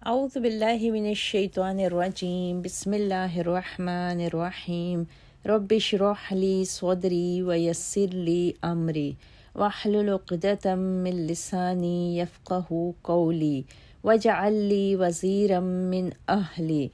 اعوذ باللہ من الشیطان الرجیم بسم اللہ الرحمن الرحیم رب اشرح لی صدری ویسر لی امری واحلل عقدۃ من لسانی یفقہوا قولی واجعل لی وزیرا من اہلی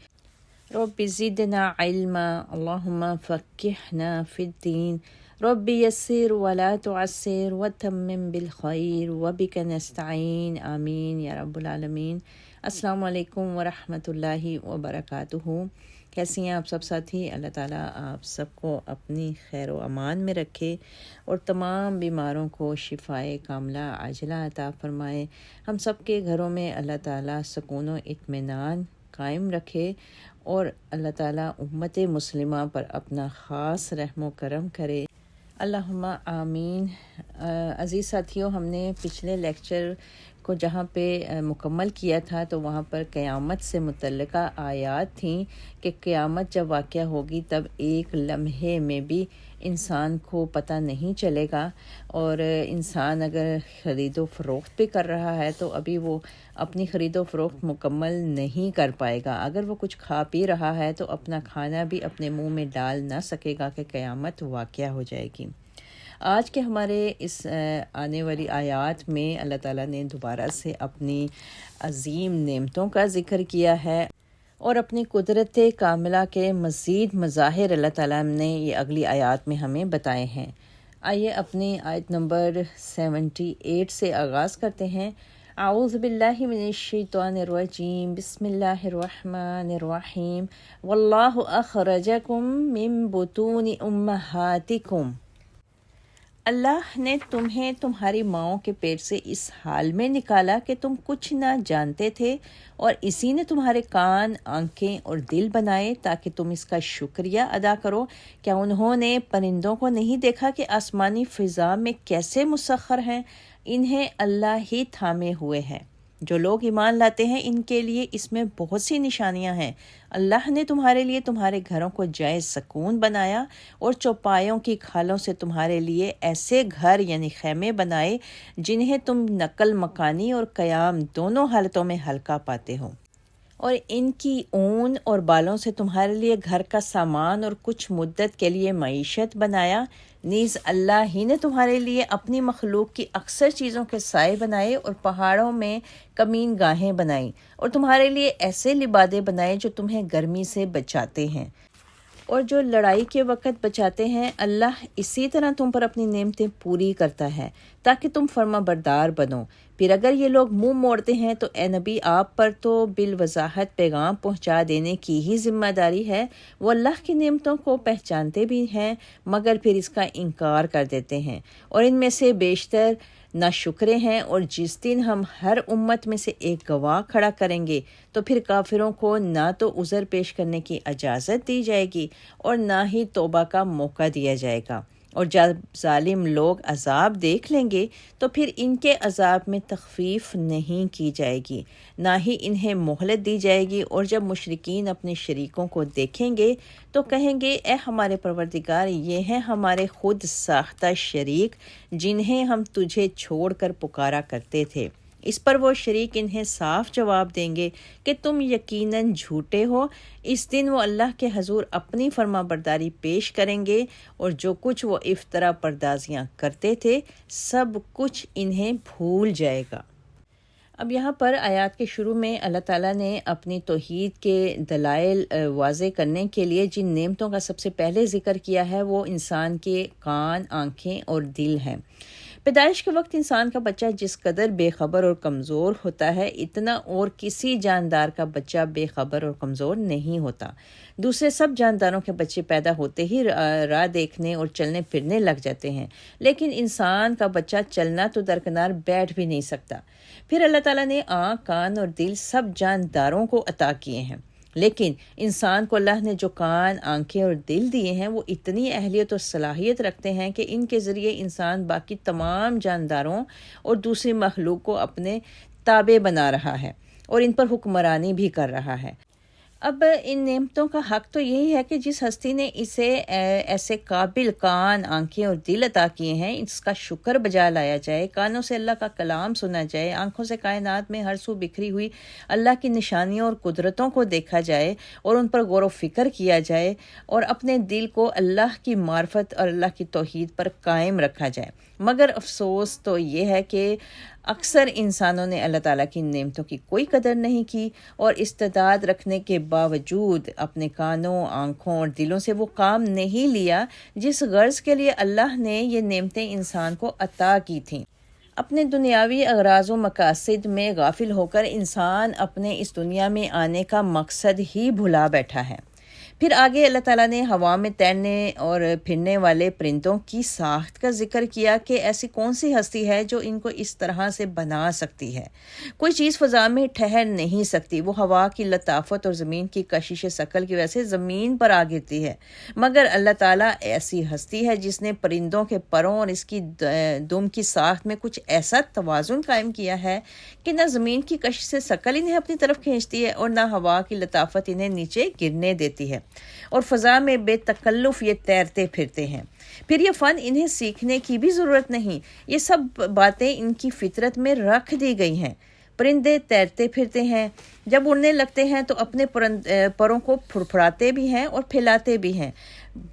رب زدنا علما اللہم فقہنا فی الدین رب یسر ولا تعسر وتمم بالخیر وبک نستعین آمین یا رب العالمین۔ السلام علیکم ورحمۃ اللہ وبرکاتہ۔ کیسی ہیں آپ سب ساتھی؟ اللہ تعالیٰ آپ سب کو اپنی خیر و امان میں رکھے اور تمام بیماروں کو شفائے کاملہ عاجلہ عطا فرمائے۔ ہم سب کے گھروں میں اللہ تعالیٰ سکون و اطمینان قائم رکھے اور اللہ تعالیٰ امت مسلمہ پر اپنا خاص رحم و کرم کرے۔ اللہم آمین۔ عزیز ساتھیوں، ہم نے پچھلے لیکچر کو جہاں پہ مکمل کیا تھا تو وہاں پر قیامت سے متعلقہ آیات تھیں کہ قیامت جب واقع ہوگی تب ایک لمحے میں بھی انسان کو پتہ نہیں چلے گا، اور انسان اگر خرید و فروخت بھی کر رہا ہے تو ابھی وہ اپنی خرید و فروخت مکمل نہیں کر پائے گا۔ اگر وہ کچھ کھا پی رہا ہے تو اپنا کھانا بھی اپنے منہ میں ڈال نہ سکے گا کہ قیامت واقع ہو جائے گی۔ آج کے ہمارے اس آنے والی آیات میں اللہ تعالیٰ نے دوبارہ سے اپنی عظیم نعمتوں کا ذکر کیا ہے اور اپنی قدرت کاملہ کے مزید مظاہر اللہ تعالیٰ نے یہ اگلی آیات میں ہمیں بتائے ہیں۔ آئیے اپنی آیت نمبر 78 سے آغاز کرتے ہیں۔ اعوذ باللہ من الشیطان الرجیم بسم اللہ الرحمن الرحیم واللہ اخرجکم من بطون امہاتکم۔ اللہ نے تمہیں تمہاری ماؤں کے پیٹ سے اس حال میں نکالا کہ تم کچھ نہ جانتے تھے، اور اسی نے تمہارے کان، آنکھیں اور دل بنائے تاکہ تم اس کا شکریہ ادا کرو۔ کیا انہوں نے پرندوں کو نہیں دیکھا کہ آسمانی فضا میں کیسے مسخر ہیں؟ انہیں اللہ ہی تھامے ہوئے ہے۔ جو لوگ ایمان لاتے ہیں ان کے لیے اس میں بہت سی نشانیاں ہیں۔ اللہ نے تمہارے لیے تمہارے گھروں کو جائے سکون بنایا اور چوپایوں کی کھالوں سے تمہارے لیے ایسے گھر یعنی خیمے بنائے جنہیں تم نقل مکانی اور قیام دونوں حالتوں میں ہلکا پاتے ہو، اور ان کی اون اور بالوں سے تمہارے لیے گھر کا سامان اور کچھ مدت کے لیے معیشت بنایا۔ نیز اللہ ہی نے تمہارے لیے اپنی مخلوق کی اکثر چیزوں کے سائے بنائے اور پہاڑوں میں کمین گاہیں بنائیں، اور تمہارے لیے ایسے لبادے بنائے جو تمہیں گرمی سے بچاتے ہیں اور جو لڑائی کے وقت بچاتے ہیں۔ اللہ اسی طرح تم پر اپنی نعمتیں پوری کرتا ہے تاکہ تم فرما بردار بنو۔ پھر اگر یہ لوگ منہ موڑتے ہیں تو اے نبی آپ پر تو بالوضاحت پیغام پہنچا دینے کی ہی ذمہ داری ہے۔ وہ اللہ کی نعمتوں کو پہچانتے بھی ہیں مگر پھر اس کا انکار کر دیتے ہیں، اور ان میں سے بیشتر ناشکرے ہیں۔ اور جس دن ہم ہر امت میں سے ایک گواہ کھڑا کریں گے تو پھر کافروں کو نہ تو عذر پیش کرنے کی اجازت دی جائے گی اور نہ ہی توبہ کا موقع دیا جائے گا، اور جب ظالم لوگ عذاب دیکھ لیں گے تو پھر ان کے عذاب میں تخفیف نہیں کی جائے گی، نہ ہی انہیں مہلت دی جائے گی۔ اور جب مشرکین اپنے شریکوں کو دیکھیں گے تو کہیں گے اے ہمارے پروردگار، یہ ہیں ہمارے خود ساختہ شریک جنہیں ہم تجھے چھوڑ کر پکارا کرتے تھے۔ اس پر وہ شریک انہیں صاف جواب دیں گے کہ تم یقیناً جھوٹے ہو۔ اس دن وہ اللہ کے حضور اپنی فرما برداری پیش کریں گے، اور جو کچھ وہ افطرا پردازیاں کرتے تھے سب کچھ انہیں بھول جائے گا۔ اب یہاں پر آیات کے شروع میں اللہ تعالیٰ نے اپنی توحید کے دلائل واضح کرنے کے لیے جن نعمتوں کا سب سے پہلے ذکر کیا ہے وہ انسان کے کان، آنکھیں اور دل ہیں۔ پیدائش کے وقت انسان کا بچہ جس قدر بے خبر اور کمزور ہوتا ہے اتنا اور کسی جاندار کا بچہ بے خبر اور کمزور نہیں ہوتا۔ دوسرے سب جانداروں کے بچے پیدا ہوتے ہی راہ دیکھنے اور چلنے پھرنے لگ جاتے ہیں، لیکن انسان کا بچہ چلنا تو درکنار بیٹھ بھی نہیں سکتا۔ پھر اللہ تعالیٰ نے آنکھ، کان اور دل سب جانداروں کو عطا کیے ہیں، لیکن انسان کو اللہ نے جو کان، آنکھیں اور دل دیے ہیں وہ اتنی اہلیت اور صلاحیت رکھتے ہیں کہ ان کے ذریعے انسان باقی تمام جانداروں اور دوسری مخلوق کو اپنے تابع بنا رہا ہے اور ان پر حکمرانی بھی کر رہا ہے۔ اب ان نعمتوں کا حق تو یہی ہے کہ جس ہستی نے اسے ایسے قابل کان، آنکھیں اور دل عطا کیے ہیں، اس کا شکر بجا لایا جائے، کانوں سے اللہ کا کلام سنا جائے، آنکھوں سے کائنات میں ہر سو بکھری ہوئی اللہ کی نشانیوں اور قدرتوں کو دیکھا جائے اور ان پر غور و فکر کیا جائے، اور اپنے دل کو اللہ کی معرفت اور اللہ کی توحید پر قائم رکھا جائے۔ مگر افسوس تو یہ ہے کہ اکثر انسانوں نے اللہ تعالیٰ کی نعمتوں کی کوئی قدر نہیں کی، اور استعداد رکھنے کے باوجود اپنے کانوں، آنکھوں اور دلوں سے وہ کام نہیں لیا جس غرض کے لیے اللہ نے یہ نعمتیں انسان کو عطا کی تھیں۔ اپنے دنیاوی اغراض و مقاصد میں غافل ہو کر انسان اپنے اس دنیا میں آنے کا مقصد ہی بھلا بیٹھا ہے۔ پھر آگے اللہ تعالیٰ نے ہوا میں تیرنے اور پھرنے والے پرندوں کی ساخت کا ذکر کیا کہ ایسی کون سی ہستی ہے جو ان کو اس طرح سے بنا سکتی ہے۔ کوئی چیز فضا میں ٹھہر نہیں سکتی، وہ ہوا کی لطافت اور زمین کی کشش ثقل کی وجہ سے زمین پر آ گرتی ہے، مگر اللہ تعالیٰ ایسی ہستی ہے جس نے پرندوں کے پروں اور اس کی دم کی ساخت میں کچھ ایسا توازن قائم کیا ہے کہ نہ زمین کی کشش سے ثقل انہیں اپنی طرف کھینچتی ہے اور نہ ہوا کی لطافت انہیں نیچے گرنے دیتی ہے، اور فضا میں بے تکلف یہ تیرتے پھرتے ہیں۔ پھر یہ فن انہیں سیکھنے کی بھی ضرورت نہیں، یہ سب باتیں ان کی فطرت میں رکھ دی گئی ہیں۔ پرندے تیرتے پھرتے ہیں، جب اڑنے لگتے ہیں تو اپنے پروں کو پھڑپھڑاتے بھی ہیں اور پھیلاتے بھی ہیں۔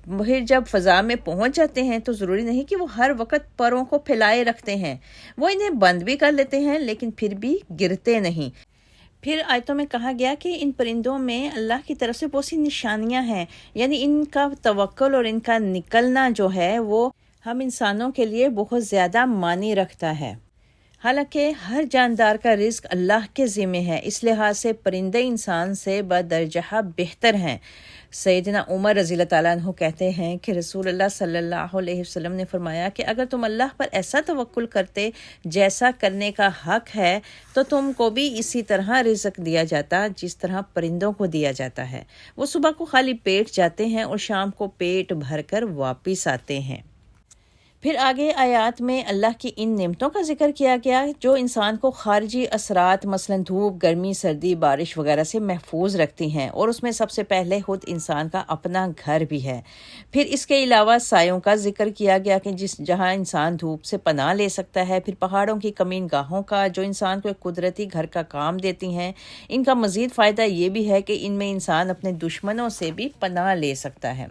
پھر جب فضا میں پہنچ جاتے ہیں تو ضروری نہیں کہ وہ ہر وقت پروں کو پھیلائے رکھتے ہیں، وہ انہیں بند بھی کر لیتے ہیں لیکن پھر بھی گرتے نہیں۔ پھر آیتوں میں کہا گیا کہ ان پرندوں میں اللہ کی طرف سے بہت سی نشانیاں ہیں، یعنی ان کا توکل اور ان کا نکلنا جو ہے وہ ہم انسانوں کے لیے بہت زیادہ معنی رکھتا ہے۔ حالانکہ ہر جاندار کا رزق اللہ کے ذمہ ہے، اس لحاظ سے پرندے انسان سے بدرجہ بہتر ہیں۔ سیدنا عمر رضی اللہ تعالیٰ عنہ کہتے ہیں کہ رسول اللہ صلی اللہ علیہ وسلم نے فرمایا کہ اگر تم اللہ پر ایسا توکل کرتے جیسا کرنے کا حق ہے تو تم کو بھی اسی طرح رزق دیا جاتا جس طرح پرندوں کو دیا جاتا ہے۔ وہ صبح کو خالی پیٹ جاتے ہیں اور شام کو پیٹ بھر کر واپس آتے ہیں۔ پھر آگے آیات میں اللہ کی ان نعمتوں کا ذکر کیا گیا جو انسان کو خارجی اثرات مثلاً دھوپ، گرمی، سردی، بارش وغیرہ سے محفوظ رکھتی ہیں، اور اس میں سب سے پہلے خود انسان کا اپنا گھر بھی ہے۔ پھر اس کے علاوہ سایوں کا ذکر کیا گیا کہ جہاں انسان دھوپ سے پناہ لے سکتا ہے، پھر پہاڑوں کی کمین گاہوں کا جو انسان کو ایک قدرتی گھر کا کام دیتی ہیں۔ ان کا مزید فائدہ یہ بھی ہے کہ ان میں انسان اپنے دشمنوں سے بھی پناہ لے سکتا ہے۔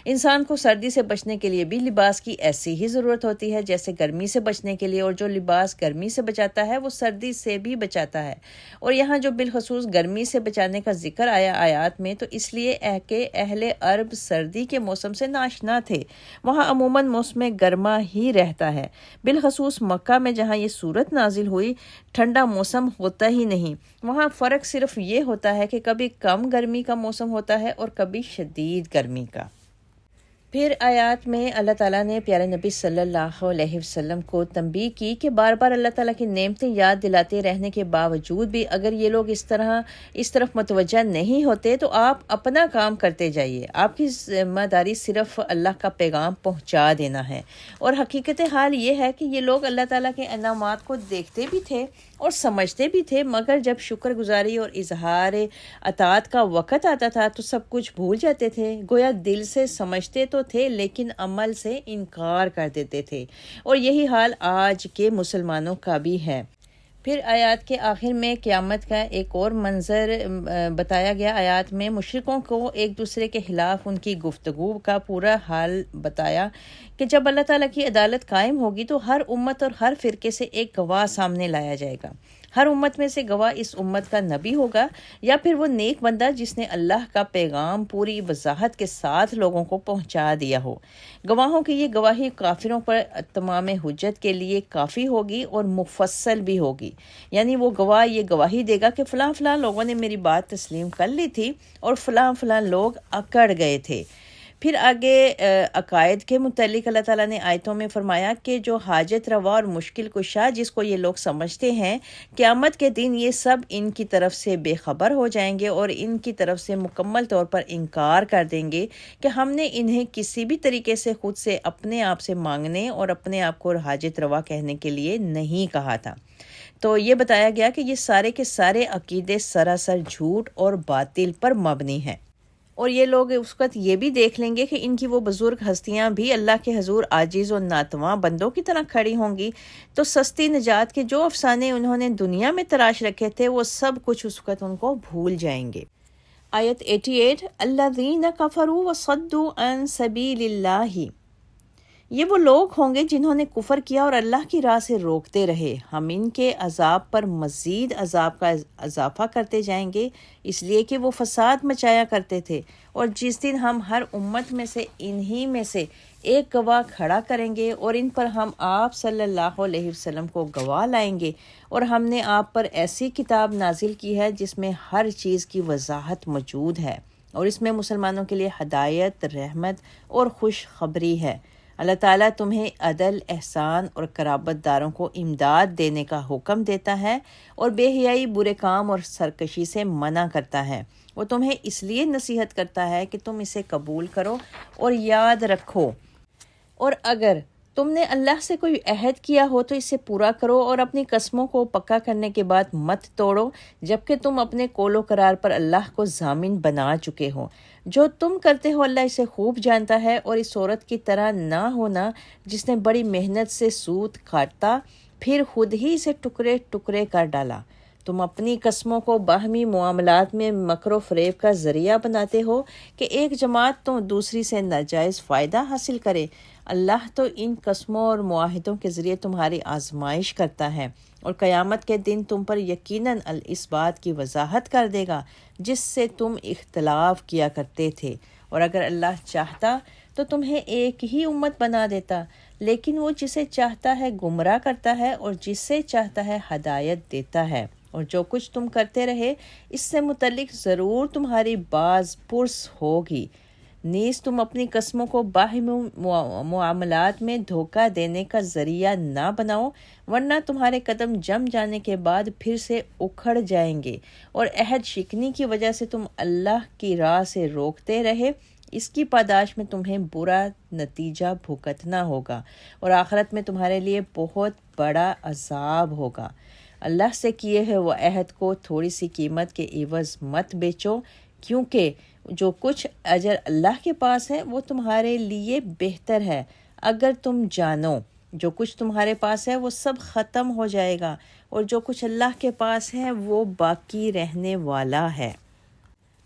انسان کو سردی سے بچنے کے لیے بھی لباس کی ایسی ہی ضرورت ہوتی ہے جیسے گرمی سے بچنے کے لیے، اور جو لباس گرمی سے بچاتا ہے وہ سردی سے بھی بچاتا ہے۔ اور یہاں جو بالخصوص گرمی سے بچانے کا ذکر آیا آیات میں تو اس لیے کہ اہل عرب سردی کے موسم سے ناشنا تھے، وہاں عموماً موسم گرما ہی رہتا ہے، بالخصوص مکہ میں جہاں یہ صورت نازل ہوئی ٹھنڈا موسم ہوتا ہی نہیں، وہاں فرق صرف یہ ہوتا ہے کہ کبھی کم گرمی کا موسم ہوتا ہے اور کبھی شدید گرمی کا۔ پھر آیات میں اللہ تعالیٰ نے پیارے نبی صلی اللہ علیہ وسلم کو تنبیہ کی کہ بار بار اللہ تعالیٰ کی نعمتیں یاد دلاتے رہنے کے باوجود بھی اگر یہ لوگ اس طرف متوجہ نہیں ہوتے تو آپ اپنا کام کرتے جائیے، آپ کی ذمہ داری صرف اللہ کا پیغام پہنچا دینا ہے۔ اور حقیقت حال یہ ہے کہ یہ لوگ اللہ تعالیٰ کے انعامات کو دیکھتے بھی تھے اور سمجھتے بھی تھے، مگر جب شکر گزاری اور اظہار اطاعت کا وقت آتا تھا تو سب کچھ بھول جاتے تھے، گویا دل سے سمجھتے تو تھے لیکن عمل سے انکار کر دیتے تھے، اور یہی حال آج کے مسلمانوں کا بھی ہے۔ پھر آیات کے آخر میں قیامت کا ایک اور منظر بتایا گیا۔ آیات میں مشرکوں کو ایک دوسرے کے خلاف ان کی گفتگو کا پورا حال بتایا کہ جب اللہ تعالیٰ کی عدالت قائم ہوگی تو ہر امت اور ہر فرقے سے ایک گواہ سامنے لایا جائے گا۔ ہر امت میں سے گواہ اس امت کا نبی ہوگا یا پھر وہ نیک بندہ جس نے اللہ کا پیغام پوری وضاحت کے ساتھ لوگوں کو پہنچا دیا ہو۔ گواہوں کی یہ گواہی کافروں پر تمام حجت کے لیے کافی ہوگی اور مفصل بھی ہوگی، یعنی وہ گواہ یہ گواہی دے گا کہ فلاں فلاں لوگوں نے میری بات تسلیم کر لی تھی اور فلاں فلاں لوگ اکڑ گئے تھے۔ پھر آگے عقائد کے متعلق اللہ تعالیٰ نے آیتوں میں فرمایا کہ جو حاجت روا اور مشکل کشا جس کو یہ لوگ سمجھتے ہیں، قیامت کے دن یہ سب ان کی طرف سے بے خبر ہو جائیں گے اور ان کی طرف سے مکمل طور پر انکار کر دیں گے کہ ہم نے انہیں کسی بھی طریقے سے خود سے اپنے آپ سے مانگنے اور اپنے آپ کو حاجت روا کہنے کے لیے نہیں کہا تھا۔ تو یہ بتایا گیا کہ یہ سارے کے سارے عقیدے سراسر جھوٹ اور باطل پر مبنی ہیں، اور یہ لوگ اس وقت یہ بھی دیکھ لیں گے کہ ان کی وہ بزرگ ہستیاں بھی اللہ کے حضور عاجز اور ناتواں بندوں کی طرح کھڑی ہوں گی، تو سستی نجات کے جو افسانے انہوں نے دنیا میں تراش رکھے تھے وہ سب کچھ اس وقت ان کو بھول جائیں گے۔ آیت 88، الذین کفروا وصدوا عن سبیل اللہ، یہ وہ لوگ ہوں گے جنہوں نے کفر کیا اور اللہ کی راہ سے روکتے رہے، ہم ان کے عذاب پر مزید عذاب کا اضافہ کرتے جائیں گے، اس لیے کہ وہ فساد مچایا کرتے تھے، اور جس دن ہم ہر امت میں سے انہی میں سے ایک گواہ کھڑا کریں گے اور ان پر ہم آپ صلی اللہ علیہ وسلم کو گواہ لائیں گے، اور ہم نے آپ پر ایسی کتاب نازل کی ہے جس میں ہر چیز کی وضاحت موجود ہے، اور اس میں مسلمانوں کے لیے ہدایت، رحمت اور خوشخبری ہے۔ اللہ تعالیٰ تمہیں عدل، احسان اور قرابت داروں کو امداد دینے کا حکم دیتا ہے، اور بے حیائی، برے کام اور سرکشی سے منع کرتا ہے۔ وہ تمہیں اس لیے نصیحت کرتا ہے کہ تم اسے قبول کرو اور یاد رکھو، اور اگر تم نے اللہ سے کوئی عہد کیا ہو تو اسے پورا کرو، اور اپنی قسموں کو پکا کرنے کے بعد مت توڑو، جبکہ تم اپنے قول و قرار پر اللہ کو ضامن بنا چکے ہو۔ جو تم کرتے ہو اللہ اسے خوب جانتا ہے، اور اس عورت کی طرح نہ ہونا جس نے بڑی محنت سے سود کاٹا پھر خود ہی اسے ٹکڑے ٹکڑے کر ڈالا۔ تم اپنی قسموں کو باہمی معاملات میں مکر و فریب کا ذریعہ بناتے ہو کہ ایک جماعت تو دوسری سے ناجائز فائدہ حاصل کرے۔ اللہ تو ان قسموں اور معاہدوں کے ذریعے تمہاری آزمائش کرتا ہے، اور قیامت کے دن تم پر یقیناً اس بات کی وضاحت کر دے گا جس سے تم اختلاف کیا کرتے تھے، اور اگر اللہ چاہتا تو تمہیں ایک ہی امت بنا دیتا، لیکن وہ جسے چاہتا ہے گمراہ کرتا ہے اور جسے چاہتا ہے ہدایت دیتا ہے، اور جو کچھ تم کرتے رہے اس سے متعلق ضرور تمہاری باز پرس ہوگی۔ نیز تم اپنی قسموں کو باہمی معاملات میں دھوکہ دینے کا ذریعہ نہ بناؤ، ورنہ تمہارے قدم جم جانے کے بعد پھر سے اکھڑ جائیں گے، اور عہد شکنی کی وجہ سے تم اللہ کی راہ سے روکتے رہے، اس کی پاداش میں تمہیں برا نتیجہ بھگتنا ہوگا، اور آخرت میں تمہارے لیے بہت بڑا عذاب ہوگا۔ اللہ سے کیے ہوئے وہ عہد کو تھوڑی سی قیمت کے عوض مت بیچو، کیونکہ جو کچھ اجر اللہ کے پاس ہے وہ تمہارے لیے بہتر ہے۔ اگر تم جانو جو کچھ تمہارے پاس ہے وہ سب ختم ہو جائے گا، اور جو کچھ اللہ کے پاس ہے وہ باقی رہنے والا ہے۔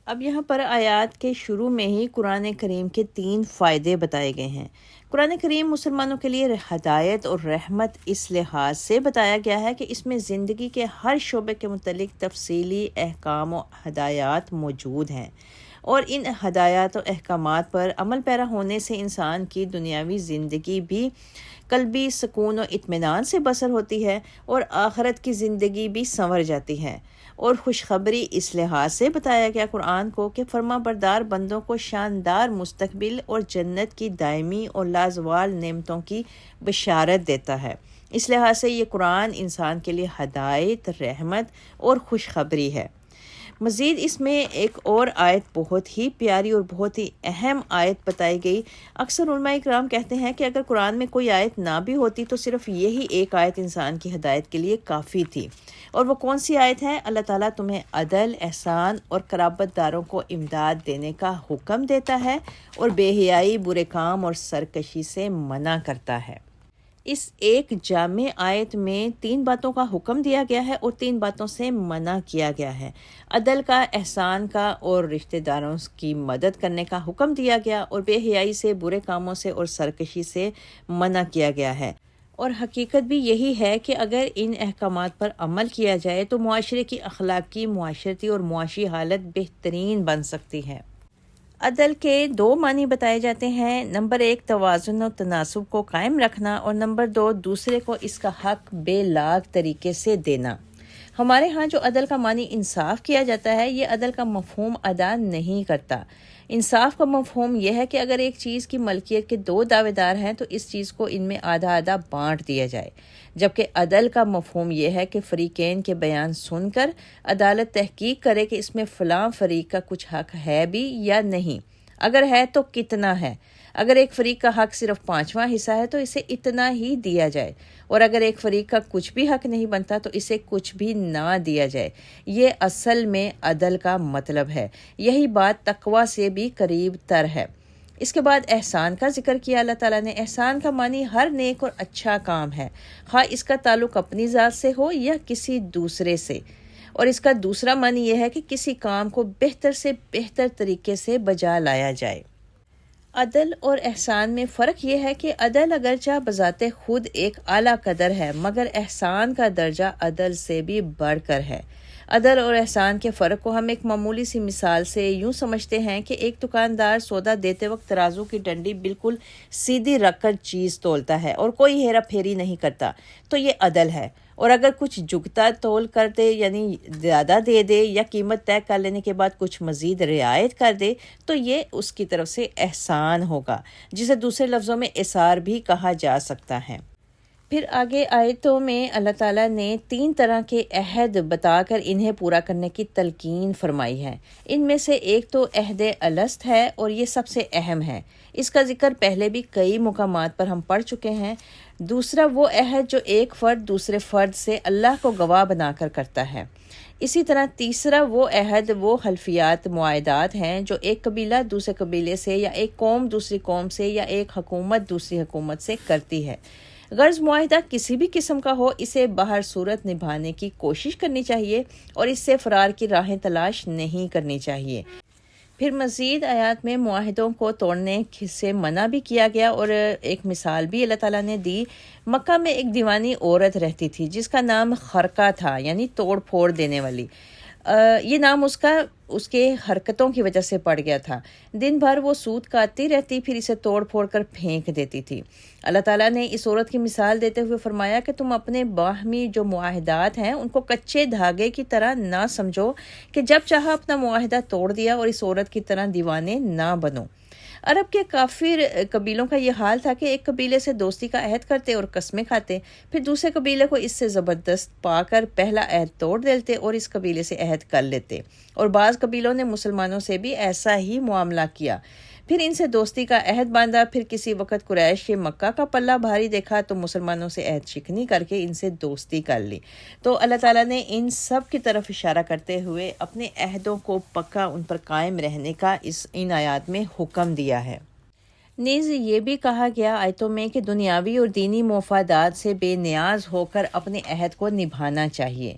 اب یہاں پر آیات کے شروع میں ہی قرآن کریم کے 3 فائدے بتائے گئے ہیں۔ قرآن کریم مسلمانوں کے لیے ہدایت اور رحمت اس لحاظ سے بتایا گیا ہے کہ اس میں زندگی کے ہر شعبے کے متعلق تفصیلی احکام و ہدایات موجود ہیں، اور ان ہدایات و احکامات پر عمل پیرا ہونے سے انسان کی دنیاوی زندگی بھی قلبی سکون و اطمینان سے بسر ہوتی ہے، اور آخرت کی زندگی بھی سنور جاتی ہے۔ اور خوشخبری اس لحاظ سے بتایا گیا قرآن کو کہ فرما بردار بندوں کو شاندار مستقبل اور جنت کی دائمی اور لازوال نعمتوں کی بشارت دیتا ہے۔ اس لحاظ سے یہ قرآن انسان کے لیے ہدایت، رحمت اور خوشخبری ہے۔ مزید اس میں ایک اور آیت بہت ہی پیاری اور بہت ہی اہم آیت بتائی گئی۔ اکثر علماء اکرام کہتے ہیں کہ اگر قرآن میں کوئی آیت نہ بھی ہوتی تو صرف یہی ایک آیت انسان کی ہدایت کے لیے کافی تھی، اور وہ کون سی آیت ہے؟ اللہ تعالیٰ تمہیں عدل، احسان اور قرابت داروں کو امداد دینے کا حکم دیتا ہے، اور بے حیائی، برے کام اور سرکشی سے منع کرتا ہے۔ اس ایک جامع آیت میں 3 باتوں کا حکم دیا گیا ہے اور 3 باتوں سے منع کیا گیا ہے۔ عدل کا، احسان کا اور رشتہ داروں کی مدد کرنے کا حکم دیا گیا، اور بے حیائی سے، برے کاموں سے اور سرکشی سے منع کیا گیا ہے۔ اور حقیقت بھی یہی ہے کہ اگر ان احکامات پر عمل کیا جائے تو معاشرے کی اخلاقی، معاشرتی اور معاشی حالت بہترین بن سکتی ہے۔ عدل کے 2 معنی بتائے جاتے ہیں، نمبر 1 توازن و تناسب کو قائم رکھنا، اور نمبر 2 دوسرے کو اس کا حق بے لاگ طریقے سے دینا۔ ہمارے ہاں جو عدل کا معنی انصاف کیا جاتا ہے، یہ عدل کا مفہوم ادا نہیں کرتا۔ انصاف کا مفہوم یہ ہے کہ اگر ایک چیز کی ملکیت کے 2 دعوے دار ہیں تو اس چیز کو ان میں آدھا آدھا بانٹ دیا جائے، جبکہ عدل کا مفہوم یہ ہے کہ فریقین کے بیان سن کر عدالت تحقیق کرے کہ اس میں فلاں فریق کا کچھ حق ہے بھی یا نہیں، اگر ہے تو کتنا ہے، اگر ایک فریق کا حق صرف 5واں حصہ ہے تو اسے اتنا ہی دیا جائے، اور اگر ایک فریق کا کچھ بھی حق نہیں بنتا تو اسے کچھ بھی نہ دیا جائے۔ یہ اصل میں عدل کا مطلب ہے۔ یہی بات تقوی سے بھی قریب تر ہے۔ اس کے بعد احسان کا ذکر کیا اللہ تعالیٰ نے۔ احسان کا معنی ہر نیک اور اچھا کام ہے، خواہ اس کا تعلق اپنی ذات سے ہو یا کسی دوسرے سے، اور اس کا دوسرا معنی یہ ہے کہ کسی کام کو بہتر سے بہتر طریقے سے بجا لایا جائے۔ عدل اور احسان میں فرق یہ ہے کہ عدل اگرچہ بذات خود ایک اعلیٰ قدر ہے، مگر احسان کا درجہ عدل سے بھی بڑھ کر ہے۔ عدل اور احسان کے فرق کو ہم ایک معمولی سی مثال سے یوں سمجھتے ہیں کہ ایک دکاندار سودا دیتے وقت ترازو کی ڈنڈی بالکل سیدھی رکھ کر چیز تولتا ہے اور کوئی ہیرا پھیری نہیں کرتا، تو یہ عدل ہے۔ اور اگر کچھ جگتا تول کر دے، یعنی زیادہ دے دے یا قیمت طے کر لینے کے بعد کچھ مزید رعایت کر دے، تو یہ اس کی طرف سے احسان ہوگا، جسے دوسرے لفظوں میں اثار بھی کہا جا سکتا ہے۔ پھر آگے آیتوں میں اللہ تعالیٰ نے 3 طرح کے عہد بتا کر انہیں پورا کرنے کی تلقین فرمائی ہے۔ ان میں سے ایک تو عہد الست ہے اور یہ سب سے اہم ہے، اس کا ذکر پہلے بھی کئی مقامات پر ہم پڑھ چکے ہیں۔ دوسرا وہ عہد جو ایک فرد دوسرے فرد سے اللہ کو گواہ بنا کر کرتا ہے۔ اسی طرح تیسرا وہ عہد، وہ حلفیات، معاہدات ہیں جو ایک قبیلہ دوسرے قبیلے سے یا ایک قوم دوسری قوم سے یا ایک حکومت دوسری حکومت سے کرتی ہے۔ غرض معاہدہ کسی بھی قسم کا ہو، اسے بہر صورت نبھانے کی کوشش کرنی چاہیے اور اس سے فرار کی راہیں تلاش نہیں کرنی چاہیے۔ پھر مزید آیات میں معاہدوں کو توڑنے سے منع بھی کیا گیا، اور ایک مثال بھی اللہ تعالیٰ نے دی۔ مکہ میں ایک دیوانی عورت رہتی تھی جس کا نام خرقہ تھا، یعنی توڑ پھوڑ دینے والی۔ یہ نام اس کے حرکتوں کی وجہ سے پڑ گیا تھا۔ دن بھر وہ سود کاٹتی رہتی، پھر اسے توڑ پھوڑ کر پھینک دیتی تھی۔ اللہ تعالیٰ نے اس عورت کی مثال دیتے ہوئے فرمایا کہ تم اپنے باہمی جو معاہدات ہیں ان کو کچے دھاگے کی طرح نہ سمجھو کہ جب چاہا اپنا معاہدہ توڑ دیا، اور اس عورت کی طرح دیوانے نہ بنو۔ عرب کے کافر قبیلوں کا یہ حال تھا کہ ایک قبیلے سے دوستی کا عہد کرتے اور قسمیں کھاتے، پھر دوسرے قبیلے کو اس سے زبردست پا کر پہلا عہد توڑ دیتے اور اس قبیلے سے عہد کر لیتے، اور بعض قبیلوں نے مسلمانوں سے بھی ایسا ہی معاملہ کیا، پھر ان سے دوستی کا عہد باندھا۔ پھر کسی وقت قریش کے مکہ کا پلہ بھاری دیکھا تو مسلمانوں سے عہد شکنی کر کے ان سے دوستی کر لی۔ تو اللہ تعالیٰ نے ان سب کی طرف اشارہ کرتے ہوئے اپنے عہدوں کو پکا ان پر قائم رہنے کا ان آیات میں حکم دیا ہے۔ نیز یہ بھی کہا گیا آیتوں میں کہ دنیاوی اور دینی مفادات سے بے نیاز ہو کر اپنے عہد کو نبھانا چاہیے۔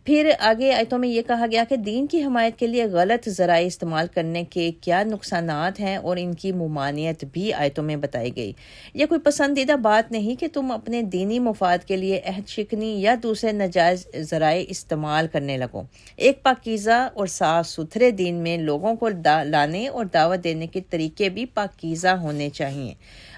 پھر آگے آیتوں میں یہ کہا گیا کہ دین کی حمایت کے لیے غلط ذرائع استعمال کرنے کے کیا نقصانات ہیں، اور ان کی ممانعت بھی آیتوں میں بتائی گئی۔ یہ کوئی پسندیدہ بات نہیں کہ تم اپنے دینی مفاد کے لیے عہد شکنی یا دوسرے ناجائز ذرائع استعمال کرنے لگو۔ ایک پاکیزہ اور صاف ستھرے دین میں لوگوں کو لانے اور دعوت دینے کے طریقے بھی پاکیزہ ہونے چاہیے۔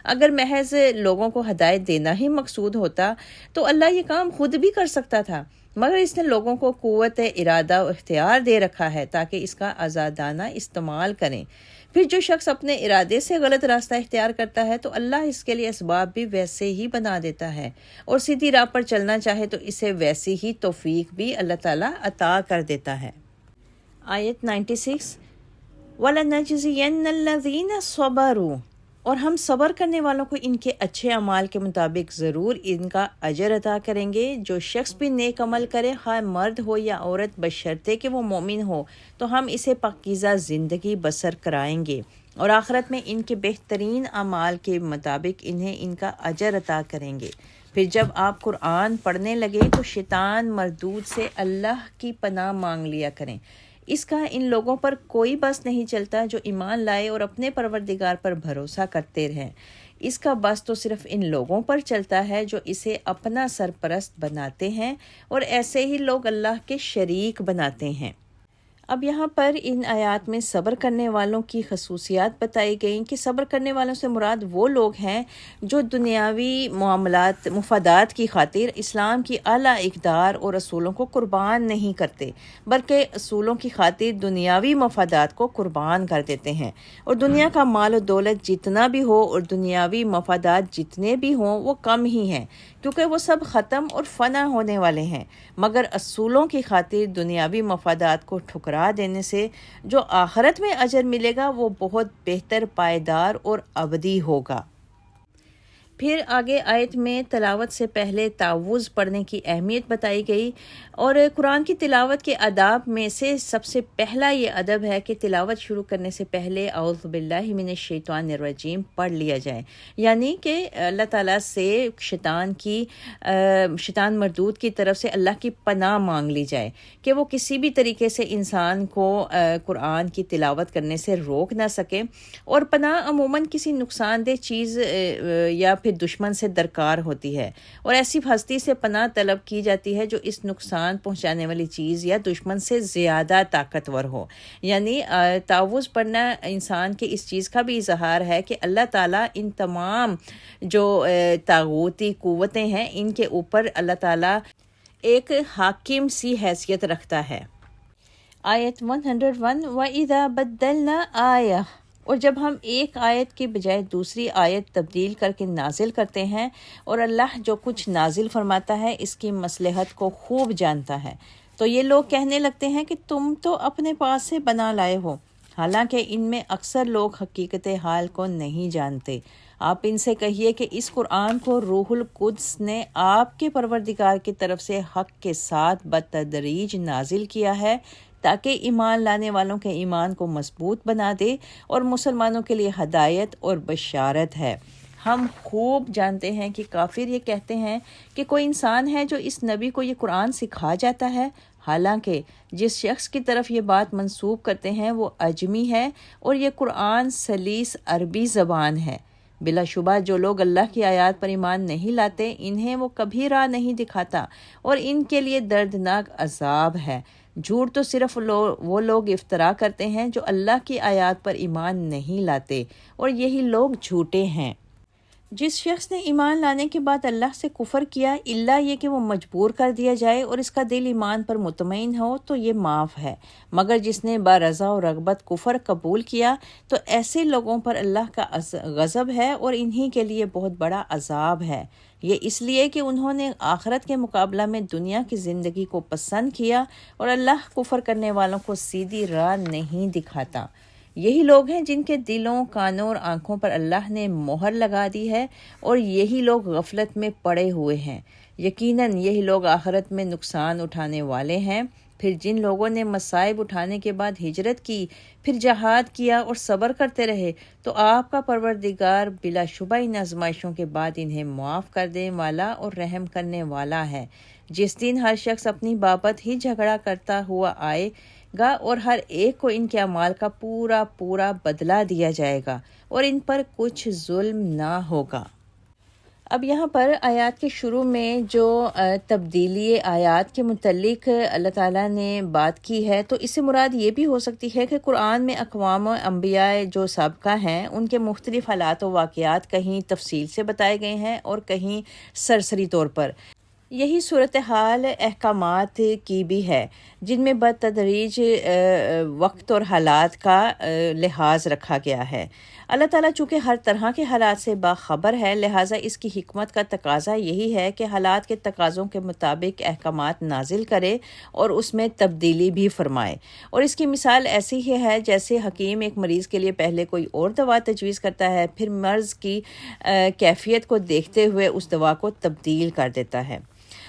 اگر محض لوگوں کو ہدایت دینا ہی مقصود ہوتا تو اللہ یہ کام خود بھی کر سکتا تھا، مگر اس نے لوگوں کو قوت ارادہ و اختیار دے رکھا ہے تاکہ اس کا آزادانہ استعمال کریں۔ پھر جو شخص اپنے ارادے سے غلط راستہ اختیار کرتا ہے تو اللہ اس کے لیے اسباب بھی ویسے ہی بنا دیتا ہے، اور سیدھی راہ پر چلنا چاہے تو اسے ویسی ہی توفیق بھی اللہ تعالیٰ عطا کر دیتا ہے۔ آیت 96 وَلَنَجْزِيَنَّ الَّذِينَ صَبَرُوا، اور ہم صبر کرنے والوں کو ان کے اچھے اعمال کے مطابق ضرور ان کا اجر عطا کریں گے۔ جو شخص بھی نیک عمل کرے، خواہ مرد ہو یا عورت، بشرطے کہ وہ مومن ہو، تو ہم اسے پاکیزہ زندگی بسر کرائیں گے، اور آخرت میں ان کے بہترین اعمال کے مطابق انہیں ان کا اجر عطا کریں گے۔ پھر جب آپ قرآن پڑھنے لگے تو شیطان مردود سے اللہ کی پناہ مانگ لیا کریں۔ اس کا ان لوگوں پر کوئی بس نہیں چلتا جو ایمان لائے اور اپنے پروردگار پر بھروسہ کرتے رہیں۔ اس کا بس تو صرف ان لوگوں پر چلتا ہے جو اسے اپنا سرپرست بناتے ہیں، اور ایسے ہی لوگ اللہ کے شریک بناتے ہیں۔ اب یہاں پر ان آیات میں صبر کرنے والوں کی خصوصیات بتائی گئیں کہ صبر کرنے والوں سے مراد وہ لوگ ہیں جو دنیاوی مفادات کی خاطر اسلام کی اعلیٰ اقدار اور اصولوں کو قربان نہیں کرتے، بلکہ اصولوں کی خاطر دنیاوی مفادات کو قربان کر دیتے ہیں۔ اور دنیا کا مال و دولت جتنا بھی ہو اور دنیاوی مفادات جتنے بھی ہوں وہ کم ہی ہیں، کیونکہ وہ سب ختم اور فنا ہونے والے ہیں، مگر اصولوں کی خاطر دنیاوی مفادات کو ٹھکرا ٹھہرا دینے سے جو آخرت میں اجر ملے گا وہ بہت بہتر، پائیدار اور ابدی ہوگا۔ پھر آگے آیت میں تلاوت سے پہلے تعوذ پڑھنے کی اہمیت بتائی گئی، اور قرآن کی تلاوت کے آداب میں سے سب سے پہلا یہ ادب ہے کہ تلاوت شروع کرنے سے پہلے اعوذ باللہ من الشیطان الرجیم پڑھ لیا جائے، یعنی کہ اللہ تعالیٰ سے شیطان مردود کی طرف سے اللہ کی پناہ مانگ لی جائے کہ وہ کسی بھی طریقے سے انسان کو قرآن کی تلاوت کرنے سے روک نہ سکے۔ اور پناہ عموماً کسی نقصان دہ چیز یا پھر دشمن سے درکار ہوتی ہے، اور ایسی ہستی سے پناہ طلب کی جاتی ہے جو اس نقصان پہنچانے والی چیز یا دشمن سے زیادہ طاقتور ہو۔ یعنی تعوذ پڑھنا انسان کے اس چیز کا بھی اظہار ہے کہ اللہ تعالیٰ ان تمام جو طاغوتی قوتیں ہیں ان کے اوپر اللہ تعالیٰ ایک حاکم سی حیثیت رکھتا ہے۔ آیت 101 وَإِذَا بَدَّلْنَا آیَةً، اور جب ہم ایک آیت کے بجائے دوسری آیت تبدیل کر کے نازل کرتے ہیں، اور اللہ جو کچھ نازل فرماتا ہے اس کی مصلحت کو خوب جانتا ہے، تو یہ لوگ کہنے لگتے ہیں کہ تم تو اپنے پاس سے بنا لائے ہو، حالانکہ ان میں اکثر لوگ حقیقت حال کو نہیں جانتے۔ آپ ان سے کہیے کہ اس قرآن کو روح القدس نے آپ کے پروردگار کی طرف سے حق کے ساتھ بتدریج نازل کیا ہے تاکہ ایمان لانے والوں کے ایمان کو مضبوط بنا دے، اور مسلمانوں کے لیے ہدایت اور بشارت ہے۔ ہم خوب جانتے ہیں کہ کافر یہ کہتے ہیں کہ کوئی انسان ہے جو اس نبی کو یہ قرآن سکھا جاتا ہے، حالانکہ جس شخص کی طرف یہ بات منسوب کرتے ہیں وہ اجمی ہے، اور یہ قرآن سلیس عربی زبان ہے۔ بلا شبہ جو لوگ اللہ کی آیات پر ایمان نہیں لاتے انہیں وہ کبھی راہ نہیں دکھاتا، اور ان کے لیے دردناک عذاب ہے۔ جھوٹ تو صرف وہ لوگ افترا کرتے ہیں جو اللہ کی آیات پر ایمان نہیں لاتے، اور یہی لوگ جھوٹے ہیں۔ جس شخص نے ایمان لانے کے بعد اللہ سے کفر کیا، الا یہ کہ وہ مجبور کر دیا جائے اور اس کا دل ایمان پر مطمئن ہو، تو یہ معاف ہے، مگر جس نے برضا و رغبت کفر قبول کیا تو ایسے لوگوں پر اللہ کا غضب ہے، اور انہی کے لیے بہت بڑا عذاب ہے۔ یہ اس لیے کہ انہوں نے آخرت کے مقابلہ میں دنیا کی زندگی کو پسند کیا، اور اللہ کفر کرنے والوں کو سیدھی راہ نہیں دکھاتا۔ یہی لوگ ہیں جن کے دلوں، کانوں اور آنکھوں پر اللہ نے مہر لگا دی ہے، اور یہی لوگ غفلت میں پڑے ہوئے ہیں۔ یقیناً یہی لوگ آخرت میں نقصان اٹھانے والے ہیں۔ پھر جن لوگوں نے مصائب اٹھانے کے بعد ہجرت کی، پھر جہاد کیا اور صبر کرتے رہے، تو آپ کا پروردگار بلا شبہ ان آزمائشوں کے بعد انہیں معاف کر دینے والا اور رحم کرنے والا ہے۔ جس دن ہر شخص اپنی بابت ہی جھگڑا کرتا ہوا آئے گا، اور ہر ایک کو ان کے اعمال کا پورا پورا بدلہ دیا جائے گا، اور ان پر کچھ ظلم نہ ہوگا۔ اب یہاں پر آیات کے شروع میں جو تبدیلی آیات کے متعلق اللہ تعالیٰ نے بات کی ہے، تو اس سے مراد یہ بھی ہو سکتی ہے کہ قرآن میں اقوام و انبیاء جو سابقہ ہیں ان کے مختلف حالات و واقعات کہیں تفصیل سے بتائے گئے ہیں اور کہیں سرسری طور پر۔ یہی صورتحال احکامات کی بھی ہے، جن میں بتدریج وقت اور حالات کا لحاظ رکھا گیا ہے۔ اللہ تعالیٰ چونکہ ہر طرح کے حالات سے باخبر ہے، لہٰذا اس کی حکمت کا تقاضا یہی ہے کہ حالات کے تقاضوں کے مطابق احکامات نازل کرے اور اس میں تبدیلی بھی فرمائے۔ اور اس کی مثال ایسی ہی ہے جیسے حکیم ایک مریض کے لیے پہلے کوئی اور دوا تجویز کرتا ہے، پھر مرض کی کیفیت کو دیکھتے ہوئے اس دوا کو تبدیل کر دیتا ہے۔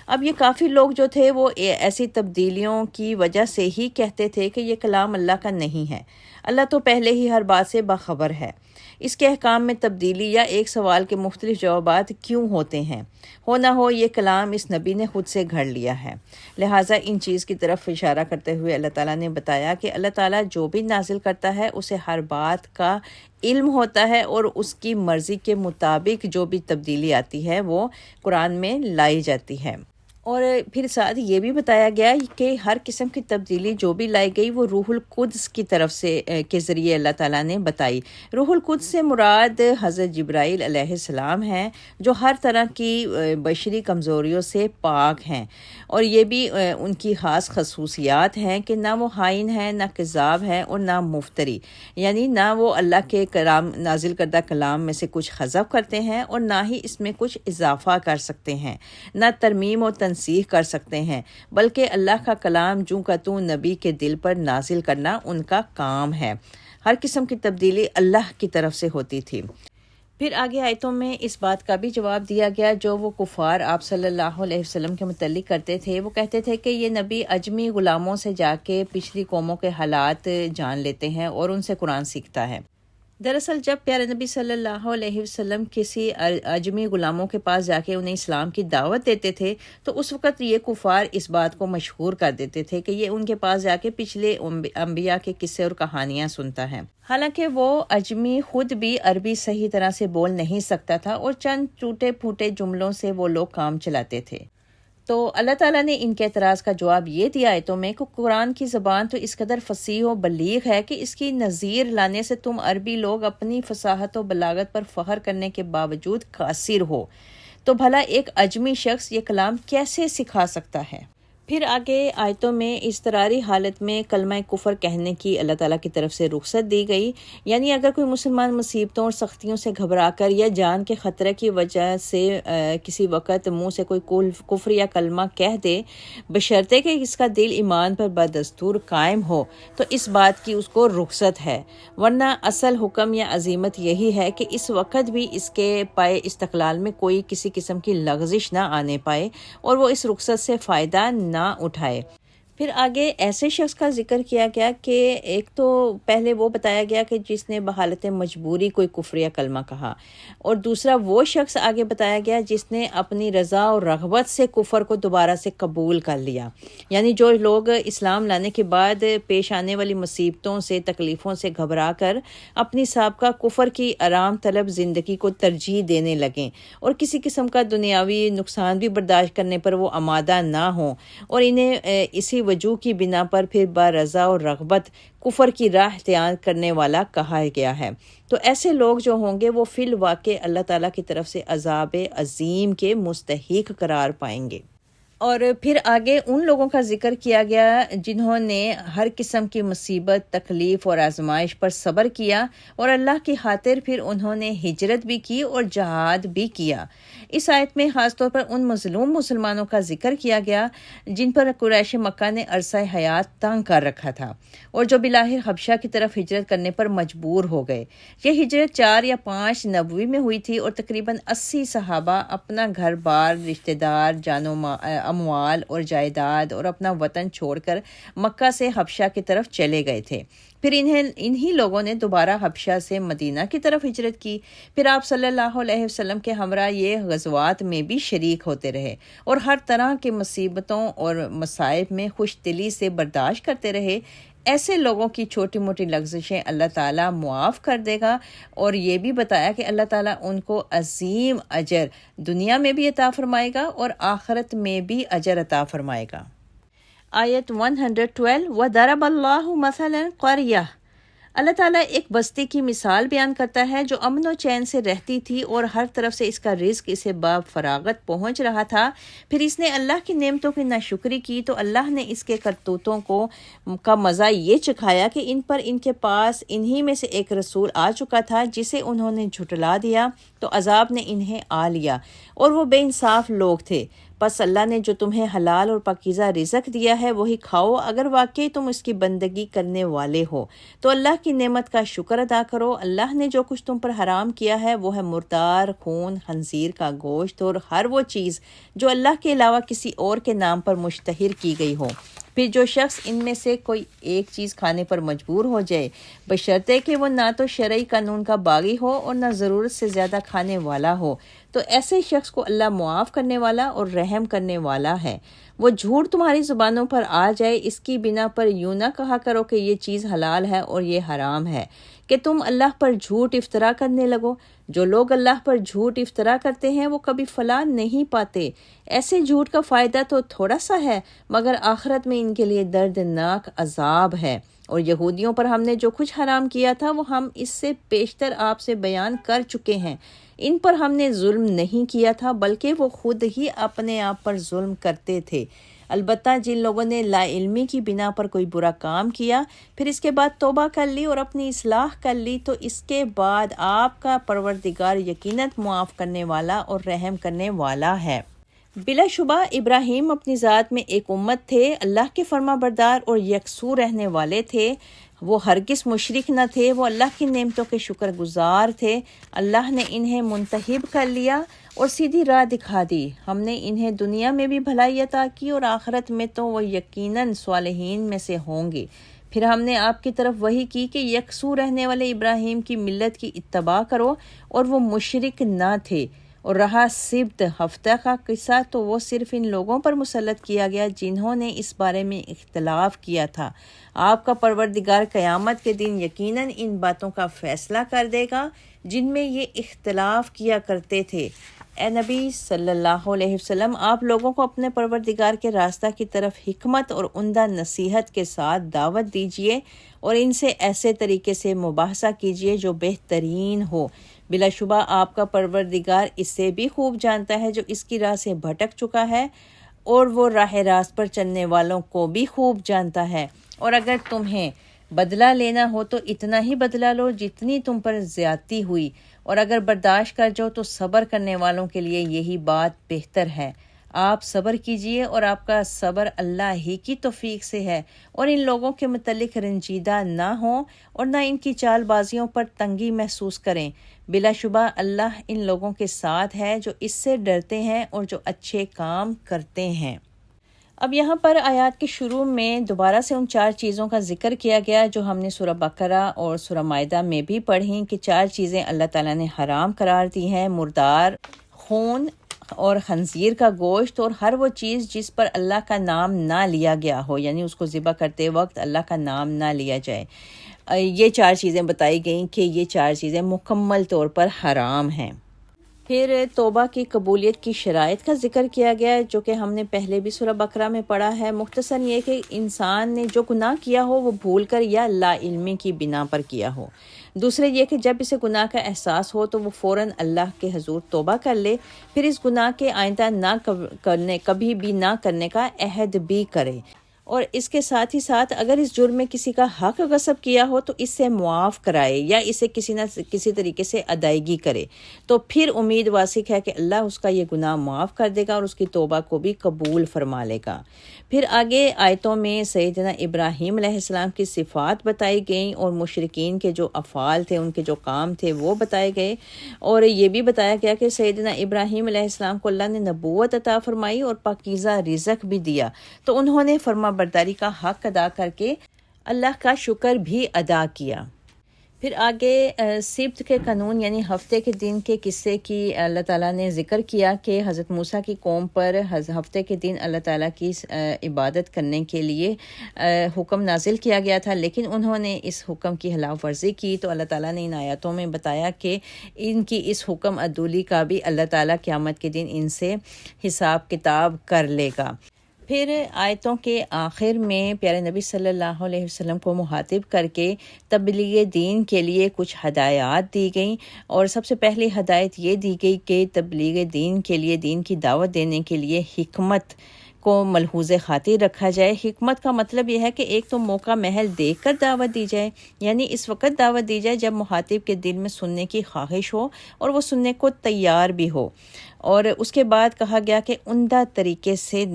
اب یہ کافی لوگ جو تھے وہ ایسی تبدیلیوں کی وجہ سے ہی کہتے تھے کہ یہ کلام اللہ کا نہیں ہے۔ اللہ تو پہلے ہی ہر بات سے باخبر ہے۔ اس کے احکام میں تبدیلی یا ایک سوال کے مختلف جوابات کیوں ہوتے ہیں؟ ہو نہ ہو یہ کلام اس نبی نے خود سے گھڑ لیا ہے۔ لہٰذا ان چیز کی طرف اشارہ کرتے ہوئے اللہ تعالیٰ نے بتایا کہ اللہ تعالیٰ جو بھی نازل کرتا ہے اسے ہر بات کا علم ہوتا ہے، اور اس کی مرضی کے مطابق جو بھی تبدیلی آتی ہے وہ قرآن میں لائی جاتی ہے۔ اور پھر ساتھ یہ بھی بتایا گیا کہ ہر قسم کی تبدیلی جو بھی لائی گئی وہ روح القدس کی طرف سے کے ذریعے اللہ تعالیٰ نے بتائی۔ روح القدس سے مراد حضرت جبرائیل علیہ السلام ہیں، جو ہر طرح کی بشری کمزوریوں سے پاک ہیں، اور یہ بھی ان کی خاص خصوصیات ہیں کہ نہ وہ خائن ہیں، نہ کذاب ہیں، اور نہ مفتری، یعنی نہ وہ اللہ کے کلام نازل کردہ کلام میں سے کچھ حذف کرتے ہیں اور نہ ہی اس میں کچھ اضافہ کر سکتے ہیں، نہ ترمیم و تنصیب تنسیخ کر سکتے ہیں، بلکہ اللہ کا کلام جوں کا توں نبی کے دل پر نازل کرنا ان کا کام ہے۔ ہر قسم کی تبدیلی اللہ کی طرف سے ہوتی تھی۔ پھر آگے آیتوں میں اس بات کا بھی جواب دیا گیا جو وہ کفار آپ صلی اللہ علیہ وسلم کے متعلق کرتے تھے۔ وہ کہتے تھے کہ یہ نبی اجمی غلاموں سے جا کے پچھلی قوموں کے حالات جان لیتے ہیں اور ان سے قرآن سیکھتا ہے۔ دراصل جب پیارے نبی صلی اللہ علیہ وسلم کسی اجمی غلاموں کے پاس جا کے انہیں اسلام کی دعوت دیتے تھے تو اس وقت یہ کفار اس بات کو مشہور کر دیتے تھے کہ یہ ان کے پاس جا کے پچھلے انبیاء کے قصے اور کہانیاں سنتا ہے، حالانکہ وہ اجمی خود بھی عربی صحیح طرح سے بول نہیں سکتا تھا اور چند ٹوٹے پھوٹے جملوں سے وہ لوگ کام چلاتے تھے۔ تو اللہ تعالیٰ نے ان کے اعتراض کا جواب یہ دیا آیتوں میں کہ قرآن کی زبان تو اس قدر فصیح و بلیغ ہے کہ اس کی نظیر لانے سے تم عربی لوگ اپنی فصاحت و بلاغت پر فخر کرنے کے باوجود قاصر ہو، تو بھلا ایک اجمی شخص یہ کلام کیسے سکھا سکتا ہے؟ پھر آگے آیتوں میں اضطراری حالت میں کلمہ کفر کہنے کی اللہ تعالیٰ کی طرف سے رخصت دی گئی، یعنی اگر کوئی مسلمان مصیبتوں اور سختیوں سے گھبرا کر یا جان کے خطرے کی وجہ سے کسی وقت منہ سے کوئی کفر یا کلمہ کہہ دے، بشرطے کہ اس کا دل ایمان پر بدستور قائم ہو، تو اس بات کی اس کو رخصت ہے، ورنہ اصل حکم یا عزیمت یہی ہے کہ اس وقت بھی اس کے پائے استقلال میں کوئی کسی قسم کی لغزش نہ آنے پائے اور وہ اس رخصت سے فائدہ نہ اٹھائے۔ پھر آگے ایسے شخص کا ذکر کیا گیا کہ ایک تو پہلے وہ بتایا گیا کہ جس نے بحالت مجبوری کوئی کفر یا کلمہ کہا، اور دوسرا وہ شخص آگے بتایا گیا جس نے اپنی رضا اور رغبت سے کفر کو دوبارہ سے قبول کر لیا، یعنی جو لوگ اسلام لانے کے بعد پیش آنے والی مصیبتوں سے تکلیفوں سے گھبرا کر اپنی سابقہ کفر کی آرام طلب زندگی کو ترجیح دینے لگیں اور کسی قسم کا دنیاوی نقصان بھی برداشت کرنے پر وہ آمادہ نہ ہوں، اور انہیں اسی وجوہ کی بنا پر پھر برضا اور رغبت کفر کی راہ اختیار کرنے والا کہا گیا ہے، تو ایسے لوگ جو ہوں گے وہ فی الواقع اللہ تعالیٰ کی طرف سے عذاب عظیم کے مستحق قرار پائیں گے۔ اور پھر آگے ان لوگوں کا ذکر کیا گیا جنہوں نے ہر قسم کی مصیبت، تکلیف اور آزمائش پر صبر کیا اور اللہ کی خاطر پھر انہوں نے ہجرت بھی کی اور جہاد بھی کیا۔ اس آیت میں خاص طور پر ان مظلوم مسلمانوں کا ذکر کیا گیا جن پر قریش مکہ نے عرصہ حیات تنگ کر رکھا تھا اور جو بالآخر حبشہ کی طرف ہجرت کرنے پر مجبور ہو گئے۔ یہ ہجرت 4 یا 5 نبوی میں ہوئی تھی اور تقریباً 80 صحابہ اپنا گھر بار، رشتہ دار، جان و اموال اور جائیداد اور اپنا وطن چھوڑ کر مکہ سے حبشہ کی طرف چلے گئے تھے۔ پھر انہی لوگوں نے دوبارہ حبشہ سے مدینہ کی طرف ہجرت کی۔ پھر آپ صلی اللہ علیہ وسلم کے ہمراہ یہ غزوات میں بھی شریک ہوتے رہے اور ہر طرح کے مصیبتوں اور مصائب میں خوش دلی سے برداشت کرتے رہے۔ ایسے لوگوں کی چھوٹی موٹی لغزشیں اللہ تعالیٰ معاف کر دے گا، اور یہ بھی بتایا کہ اللہ تعالیٰ ان کو عظیم اجر دنیا میں بھی عطا فرمائے گا اور آخرت میں بھی اجر عطا فرمائے گا۔ آیت 112 وَضَرَبَ اللَّهُ مَثَلًا قَرْيَةً، اللہ تعالیٰ ایک بستی کی مثال بیان کرتا ہے جو امن و چین سے رہتی تھی اور ہر طرف سے اس کا رزق اسے باب فراغت پہنچ رہا تھا۔ پھر اس نے اللہ کی نعمتوں کی ناشکری کی تو اللہ نے اس کے کرتوتوں کا مزہ یہ چکھایا کہ ان پر ان کے پاس انہی میں سے ایک رسول آ چکا تھا جسے انہوں نے جھٹلا دیا تو عذاب نے انہیں آ لیا اور وہ بے انصاف لوگ تھے۔ پس اللہ نے جو تمہیں حلال اور پاکیزہ رزق دیا ہے وہی کھاؤ اگر واقعی تم اس کی بندگی کرنے والے ہو، تو اللہ کی نعمت کا شکر ادا کرو۔ اللہ نے جو کچھ تم پر حرام کیا ہے وہ ہے مردار خون، خنزیر کا گوشت اور ہر وہ چیز جو اللہ کے علاوہ کسی اور کے نام پر مشتہر کی گئی ہو۔ پھر جو شخص ان میں سے کوئی ایک چیز کھانے پر مجبور ہو جائے، بشرطے کہ وہ نہ تو شرعی قانون کا باغی ہو اور نہ ضرورت سے زیادہ کھانے والا ہو، تو ایسے شخص کو اللہ معاف کرنے والا اور رحم کرنے والا ہے۔ وہ جھوٹ تمہاری زبانوں پر آ جائے اس کی بنا پر یوں نہ کہا کرو کہ یہ چیز حلال ہے اور یہ حرام ہے، کہ تم اللہ پر جھوٹ افطرا کرنے لگو۔ جو لوگ اللہ پر جھوٹ افطرا کرتے ہیں وہ کبھی فلاح نہیں پاتے۔ ایسے جھوٹ کا فائدہ تو تھوڑا سا ہے، مگر آخرت میں ان کے لیے دردناک عذاب ہے۔ اور یہودیوں پر ہم نے جو کچھ حرام کیا تھا وہ ہم اس سے پیشتر آپ سے بیان کر چکے ہیں۔ ان پر ہم نے ظلم نہیں کیا تھا بلکہ وہ خود ہی اپنے آپ پر ظلم کرتے تھے۔ البتہ جن لوگوں نے لا علمی کی بنا پر کوئی برا کام کیا پھر اس کے بعد توبہ کر لی اور اپنی اصلاح کر لی تو اس کے بعد آپ کا پروردگار یقیناً معاف کرنے والا اور رحم کرنے والا ہے۔ بلا شبہ ابراہیم اپنی ذات میں ایک امت تھے، اللہ کے فرما بردار اور یکسو رہنے والے تھے۔ وہ ہرگز مشرک نہ تھے، وہ اللہ کی نعمتوں کے شکر گزار تھے۔ اللہ نے انہیں منتخب کر لیا اور سیدھی راہ دکھا دی۔ ہم نے انہیں دنیا میں بھی بھلائی عطا کی اور آخرت میں تو وہ یقیناً صالحین میں سے ہوں گے۔ پھر ہم نے آپ کی طرف وحی کی کہ یکسو رہنے والے ابراہیم کی ملت کی اتباع کرو، اور وہ مشرک نہ تھے۔ اور رہا سبت ہفتہ کا قصہ، تو وہ صرف ان لوگوں پر مسلط کیا گیا جنہوں نے اس بارے میں اختلاف کیا تھا۔ آپ کا پروردگار قیامت کے دن یقیناً ان باتوں کا فیصلہ کر دے گا جن میں یہ اختلاف کیا کرتے تھے۔ اے نبی صلی اللہ علیہ وسلم، آپ لوگوں کو اپنے پروردگار کے راستہ کی طرف حکمت اور عمدہ نصیحت کے ساتھ دعوت دیجیے، اور ان سے ایسے طریقے سے مباحثہ کیجیے جو بہترین ہو۔ بلا شبہ آپ کا پروردگار اس سے بھی خوب جانتا ہے جو اس کی راہ سے بھٹک چکا ہے، اور وہ راہ راست پر چلنے والوں کو بھی خوب جانتا ہے۔ اور اگر تمہیں بدلہ لینا ہو تو اتنا ہی بدلہ لو جتنی تم پر زیادتی ہوئی، اور اگر برداشت کر جاؤ تو صبر کرنے والوں کے لیے یہی بات بہتر ہے۔ آپ صبر کیجئے، اور آپ کا صبر اللہ ہی کی توفیق سے ہے، اور ان لوگوں کے متعلق رنجیدہ نہ ہوں اور نہ ان کی چال بازیوں پر تنگی محسوس کریں۔ بلا شبہ اللہ ان لوگوں کے ساتھ ہے جو اس سے ڈرتے ہیں اور جو اچھے کام کرتے ہیں۔ اب یہاں پر آیات کے شروع میں دوبارہ سے ان 4 چیزوں کا ذکر کیا گیا جو ہم نے سورہ بقرہ اور سورہ مائدہ میں بھی پڑھیں، کہ 4 چیزیں اللہ تعالیٰ نے حرام قرار دی ہیں: مردار، خون اور خنزیر کا گوشت، اور ہر وہ چیز جس پر اللہ کا نام نہ لیا گیا ہو، یعنی اس کو ذبح کرتے وقت اللہ کا نام نہ لیا جائے۔ یہ 4 چیزیں بتائی گئیں کہ یہ 4 چیزیں مکمل طور پر حرام ہیں۔ پھر توبہ کی قبولیت کی شرائط کا ذکر کیا گیا ہے، جو کہ ہم نے پہلے بھی سورہ بقرہ میں پڑھا ہے۔ مختصر یہ کہ انسان نے جو گناہ کیا ہو وہ بھول کر یا لا علمی کی بنا پر کیا ہو۔ دوسرے یہ کہ جب اسے گناہ کا احساس ہو تو وہ فوراً اللہ کے حضور توبہ کر لے، پھر اس گناہ کے آئندہ کبھی بھی نہ کرنے کا عہد بھی کرے، اور اس کے ساتھ ہی ساتھ اگر اس جرم میں کسی کا حق غصب کیا ہو تو اس سے معاف کرائے یا اسے کسی نہ کسی طریقے سے ادائیگی کرے، تو پھر امید واسق ہے کہ اللہ اس کا یہ گناہ معاف کر دے گا اور اس کی توبہ کو بھی قبول فرما لے گا۔ پھر آگے آیتوں میں سیدنا ابراہیم علیہ السلام کی صفات بتائی گئیں، اور مشرکین کے جو افعال تھے، ان کے جو کام تھے وہ بتائے گئے، اور یہ بھی بتایا گیا کہ سیدنا ابراہیم علیہ السلام کو اللہ نے نبوت عطا فرمائی اور پاکیزہ رزق بھی دیا، تو انہوں نے فرما برداری کا حق ادا کر کے اللہ کا شکر بھی ادا کیا۔ پھر آگے سبت کے قانون یعنی ہفتے کے دن کے قصے کی اللہ تعالیٰ نے ذکر کیا کہ حضرت موسیٰ کی قوم پر ہفتے کے دن اللہ تعالیٰ کی عبادت کرنے کے لیے حکم نازل کیا گیا تھا، لیکن انہوں نے اس حکم کی خلاف ورزی کی، تو اللہ تعالیٰ نے ان آیاتوں میں بتایا کہ ان کی اس حکم عدولی کا بھی اللہ تعالیٰ قیامت کے دن ان سے حساب کتاب کر لے گا۔ پھر آیتوں کے آخر میں پیارے نبی صلی اللہ علیہ وسلم کو مخاطب کر کے تبلیغ دین کے لیے کچھ ہدایات دی گئیں، اور سب سے پہلی ہدایت یہ دی گئی کہ تبلیغ دین کے لیے، دین کی دعوت دینے کے لیے حکمت کو ملحوظ خاطر رکھا جائے۔ حکمت کا مطلب یہ ہے کہ ایک تو موقع محل دیکھ کر دعوت دی جائے، یعنی اس وقت دعوت دی جائے جب مخاطب کے دل میں سننے کی خواہش ہو اور وہ سننے کو تیار بھی ہو، اور اس کے بعد کہا گیا کہ عمدہ طریقے سے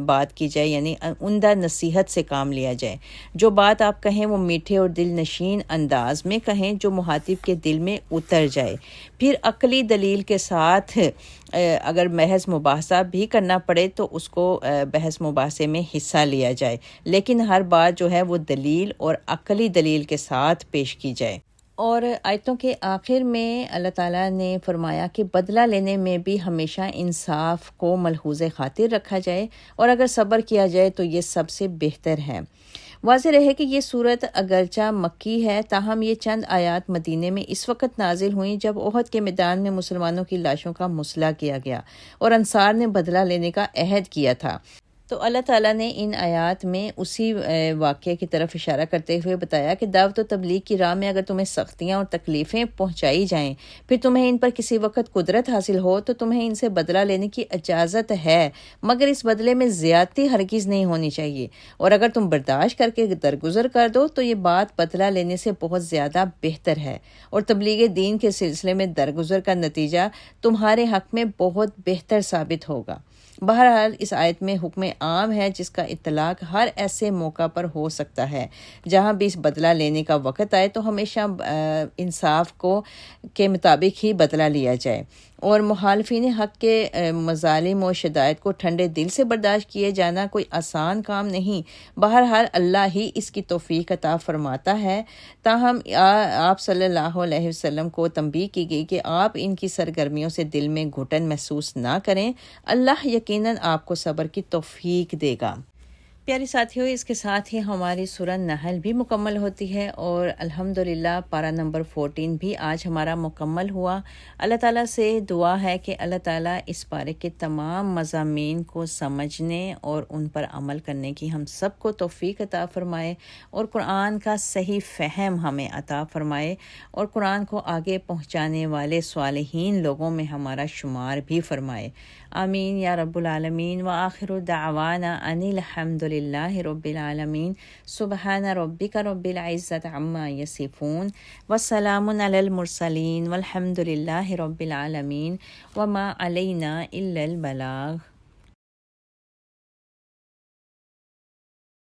بات کی جائے، یعنی عمدہ نصیحت سے کام لیا جائے۔ جو بات آپ کہیں وہ میٹھے اور دل نشین انداز میں کہیں جو مخاطب کے دل میں اتر جائے۔ پھر عقلی دلیل کے ساتھ اگر محض مباحثہ بھی کرنا پڑے تو اس کو بحث مباحثے میں حصہ لیا جائے، لیکن ہر بات جو ہے وہ دلیل اور عقلی دلیل کے ساتھ پیش کی جائے۔ اور آیتوں کے آخر میں اللہ تعالیٰ نے فرمایا کہ بدلہ لینے میں بھی ہمیشہ انصاف کو ملحوظ خاطر رکھا جائے، اور اگر صبر کیا جائے تو یہ سب سے بہتر ہے۔ واضح رہے کہ یہ صورت اگرچہ مکی ہے، تاہم یہ چند آیات مدینے میں اس وقت نازل ہوئیں جب احد کے میدان میں مسلمانوں کی لاشوں کا مسئلہ کیا گیا اور انصار نے بدلہ لینے کا عہد کیا تھا۔ تو اللہ تعالیٰ نے ان آیات میں اسی واقعے کی طرف اشارہ کرتے ہوئے بتایا کہ دعوت و تبلیغ کی راہ میں اگر تمہیں سختیاں اور تکلیفیں پہنچائی جائیں، پھر تمہیں ان پر کسی وقت قدرت حاصل ہو تو تمہیں ان سے بدلہ لینے کی اجازت ہے، مگر اس بدلے میں زیادتی ہرگز نہیں ہونی چاہیے، اور اگر تم برداشت کر کے درگزر کر دو تو یہ بات بدلہ لینے سے بہت زیادہ بہتر ہے، اور تبلیغ دین کے سلسلے میں درگزر کا نتیجہ تمہارے حق میں بہت بہتر ثابت ہوگا۔ بہرحال اس آیت میں حکم عام ہے جس کا اطلاق ہر ایسے موقع پر ہو سکتا ہے جہاں بھی اس بدلہ لینے کا وقت آئے تو ہمیشہ انصاف کے مطابق ہی بدلہ لیا جائے، اور مخالفین حق کے مظالم و شدائد کو ٹھنڈے دل سے برداشت کیے جانا کوئی آسان کام نہیں۔ بہرحال اللہ ہی اس کی توفیق عطا فرماتا ہے۔ تاہم آپ صلی اللہ علیہ وسلم کو تنبیہ کی گئی کہ آپ ان کی سرگرمیوں سے دل میں گھٹن محسوس نہ کریں، اللہ یقیناً آپ کو صبر کی توفیق دے گا۔ پیارے ساتھیوں، اس کے ساتھ ہی ہماری سورہ نحل بھی مکمل ہوتی ہے، اور الحمدللہ پارہ نمبر 14 بھی آج ہمارا مکمل ہوا۔ اللہ تعالیٰ سے دعا ہے کہ اللہ تعالیٰ اس پارے کے تمام مضامین کو سمجھنے اور ان پر عمل کرنے کی ہم سب کو توفیق عطا فرمائے، اور قرآن کا صحیح فہم ہمیں عطا فرمائے، اور قرآن کو آگے پہنچانے والے صالحین لوگوں میں ہمارا شمار بھی فرمائے۔ آمین یا رب العالمین۔ وآخر دعوانا ان الحمد للہ رب العالمین۔ سبحان ربک رب العزت عما یصفون وسلام علی المرسلین والحمد للہ رب العالمین وما علینا الا البلاغ۔